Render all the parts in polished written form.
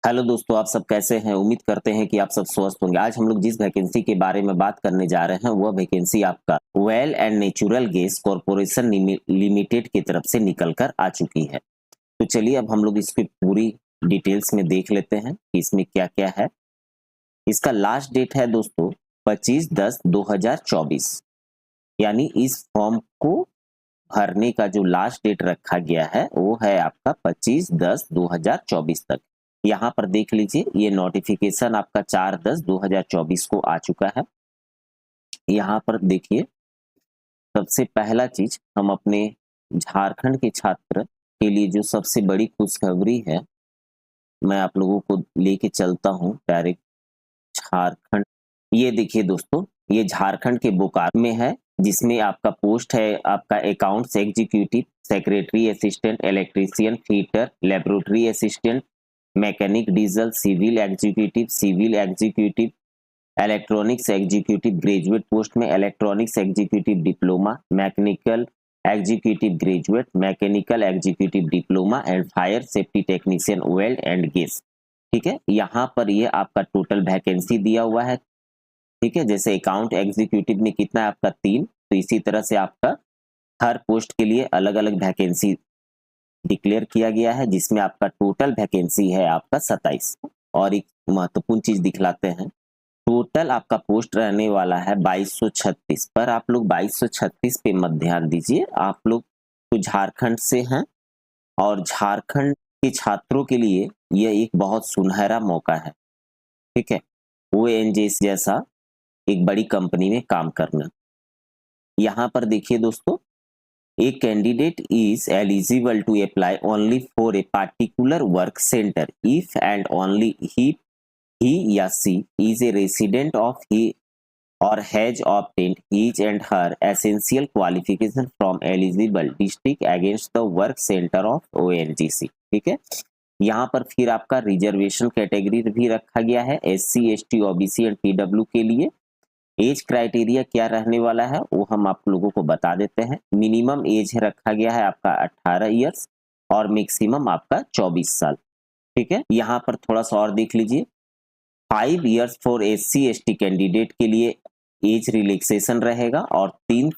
Hello दोस्तों, आप सब कैसे हैं? उम्मीद करते हैं कि आप सब स्वस्थ होंगे। आज हम लोग जिस वैकेंसी के बारे में बात करने जा रहे हैं वह वैकेंसी आपका oil and natural gas corporation limited की तरफ से निकल कर आ चुकी है। तो चलिए अब हम लोग इसकी पूरी डिटेल्स में देख लेते हैं कि इसमें क्या-क्या है। इसका लास्ट डेट है दोस्तों 25/10/2024, यानी इस फॉर्म को भरने का जो लास्ट डेट रखा गया है वो है आपका 25/10/2024 तक। यहाँ पर देख लीजिए, ये नोटिफिकेशन आपका 4/10/2024 को आ चुका है। यहाँ पर देखिए, सबसे पहला चीज हम अपने झारखंड के छात्र के लिए जो सबसे बड़ी खुशखबरी है, मैं आप लोगों को लेके चलता हूँ डायरेक्ट झारखंड। ये देखिए दोस्तों, ये झारखंड के बोकारो में है, जिसमें आपका पोस्ट है आपका accounts executive, secretary assistant, electrician, fitter, laboratory assistant, mechanic diesel, civil executive, electronics executive graduate post में electronics executive diploma, mechanical executive graduate, mechanical executive diploma and fire safety technician weld and gas. ठीक है, यहाँ पर ये आपका total vacancy दिया हुआ है। ठीक है, जैसे अकाउंट एग्जीक्यूटिव में कितना है आपका 3, तो इसी तरह से आपका हर पोस्ट के लिए अलग अलग वैकेंसी डिक्लेयर किया गया है, जिसमें आपका टोटल वैकेंसी है आपका 27। और एक महत्वपूर्ण चीज दिखलाते हैं, टोटल आपका पोस्ट रहने वाला है 2236, पर आप लोग 2236 पे मत ध्यान दीजिए। आप लोग तो झारखंड से हैं और झारखंड के छात्रों के लिए यह एक बहुत सुनहरा मौका है। ठीक है, ओएनजीसी जैसा एक बड़ी कंपनी में काम करना। यहाँ पर देखिए दोस्तों, A candidate is eligible to apply only for a particular work center if and only he या she is a resident of he or has obtained his and her essential qualification from eligible district against the work center of ONGC। ठीक है, यहाँ पर फिर आपका reservation category भी रखा गया है SC, ST, OBC and PW के लिए। एज क्राइटेरिया क्या रहने वाला है वो हम आप लोगों को बता देते हैं। मिनिमम एज रखा गया है आपका 18 ईयर्स और मैक्सिमम आपका 24 साल। ठीक है, यहाँ पर थोड़ा सा और देख लीजिए, 5 years for SC ST candidate के लिए एज रिलैक्सेशन रहेगा और 3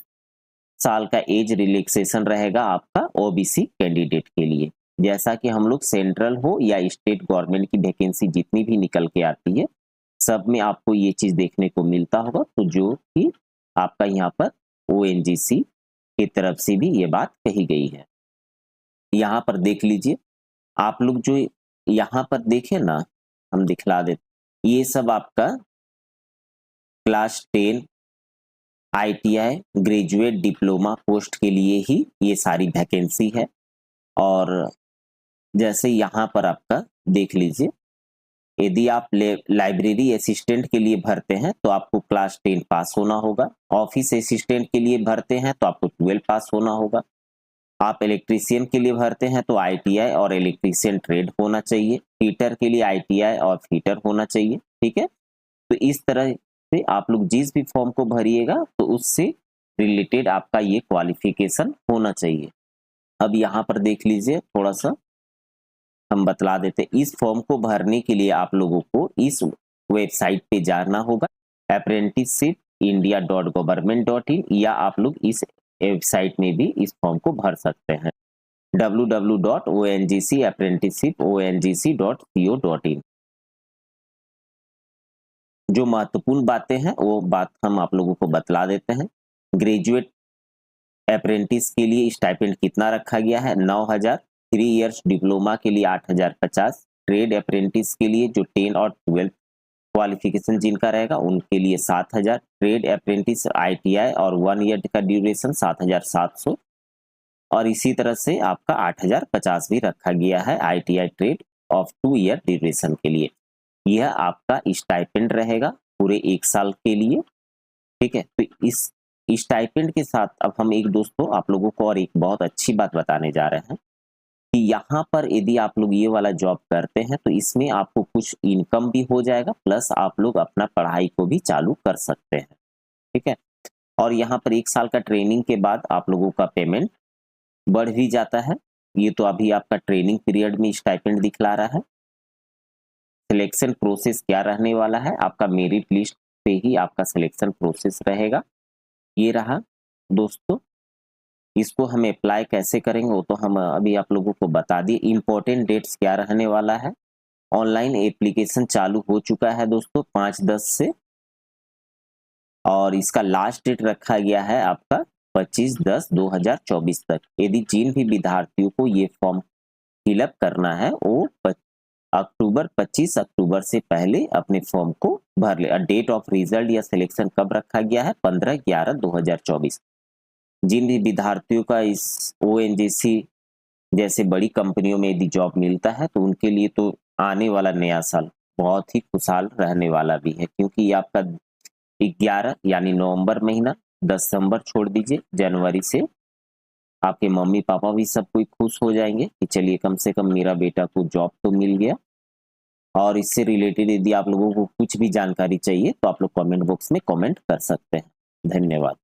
साल का एज रिलैक्सेशन रहेगा आपका OBC कैंडिडेट के लिए। जैसा कि हम लोग सेंट्रल हो या स्टेट गवर्नमेंट की वैकेंसी जितनी भी निकल के आती है, सब में आपको ये चीज देखने को मिलता होगा। तो जो कि आपका यहाँ पर ONGC की तरफ से भी ये बात कही गई है। यहाँ पर देख लीजिए, आप लोग जो यहाँ पर देखे ना, हम दिखला देते, ये सब आपका class 10 ITI graduate diploma post के लिए ही ये सारी वैकेंसी है। और जैसे यहाँ पर आपका देख लीजिए, यदि आप लाइब्रेरी असिस्टेंट के लिए भरते हैं तो आपको क्लास 10 पास होना होगा। ऑफिस असिस्टेंट के लिए भरते हैं तो आपको 12 पास होना होगा। आप इलेक्ट्रीशियन के लिए भरते हैं तो ITI और इलेक्ट्रीशियन ट्रेड होना चाहिए। फीटर के लिए ITI और फीटर होना चाहिए। ठीक है, तो इस तरह से आप लोग जिस भी फॉर्म को भरिएगा तो उससे रिलेटेड आपका ये क्वालिफिकेशन होना चाहिए। अब यहाँ पर देख लीजिए, थोड़ा सा हम बतला देते, इस फॉर्म को भरने के लिए आप लोगों को इस वेबसाइट पे जाना होगा, apprenticeshipindia.government.in, या आप लोग इस वेबसाइट में भी इस फॉर्म को भर सकते हैं, www.ongcapprenticeshipongc.co.in। जो महत्वपूर्ण बातें हैं वो बात हम आप लोगों को बतला देते हैं। ग्रेजुएट अप्रेंटिस के लिए स्टाइपेंड कितना रखा गया है? 9,000। 3 इयर्स डिप्लोमा के लिए 8,050। ट्रेड अप्रेंटिस के लिए जो 10 और 12 क्वालिफिकेशन जिनका रहेगा उनके लिए 7,000। ट्रेड अप्रेंटिस ITI और 1 ईयर का ड्यूरेशन 7,700। और इसी तरह से आपका 8,050 भी रखा गया है ITI trade off 2 year duration के लिए। यह आपका स्टाइपेंड रहेगा पूरे 1 साल के लिए। ठीक है, तो इस स्टाइपेंड के साथ अब हम एक दोस्तों आप लोगों को और एक बहुत अच्छी बात बताने जा रहे हैं कि यहाँ पर यदि आप लोग ये वाला जॉब करते हैं तो इसमें आपको कुछ इनकम भी हो जाएगा, प्लस आप लोग अपना पढ़ाई को भी चालू कर सकते हैं। ठीक है, और यहाँ पर 1 साल का ट्रेनिंग के बाद आप लोगों का पेमेंट बढ़ भी जाता है। ये तो अभी आपका ट्रेनिंग पीरियड में स्टाइपेंड दिखला रहा है। सिलेक्शन प्रोसेस क्या रहने वाला है, आपका मेरिट लिस्ट पे ही आपका सिलेक्शन प्रोसेस रहेगा। ये रहा दोस्तों, इसको हम अप्लाई कैसे करेंगे वो तो हम अभी आप लोगों को बता दिए। इंपॉर्टेंट डेट्स क्या रहने वाला है, ऑनलाइन एप्लीकेशन चालू हो चुका है दोस्तों 5/10 से, और इसका लास्ट डेट रखा गया है आपका 25/10/2024 तक। यदि जिन भी विद्यार्थियों को ये फॉर्म फिलअप करना है वो 25 अक्टूबर से पहले अपने फॉर्म को भर ले। डेट ऑफ रिजल्ट या सिलेक्शन कब रखा गया है, 15/11/2024। जिन भी विद्यार्थियों का इस ओएनजीसी जैसे बड़ी कंपनियों में यदि जॉब मिलता है तो उनके लिए तो आने वाला नया साल बहुत ही खुशहाल रहने वाला भी है, क्योंकि ये आपका 11 यानी नवंबर महीना, दिसंबर छोड़ दीजिए, जनवरी से आपके मम्मी पापा भी सब कोई खुश हो जाएंगे कि चलिए कम से कम मेरा बेटा को जॉब तो मिल गया। और इससे रिलेटेड यदि आप लोगों को कुछ भी जानकारी चाहिए तो आप लोग कमेंट बॉक्स में कमेंट कर सकते हैं। धन्यवाद।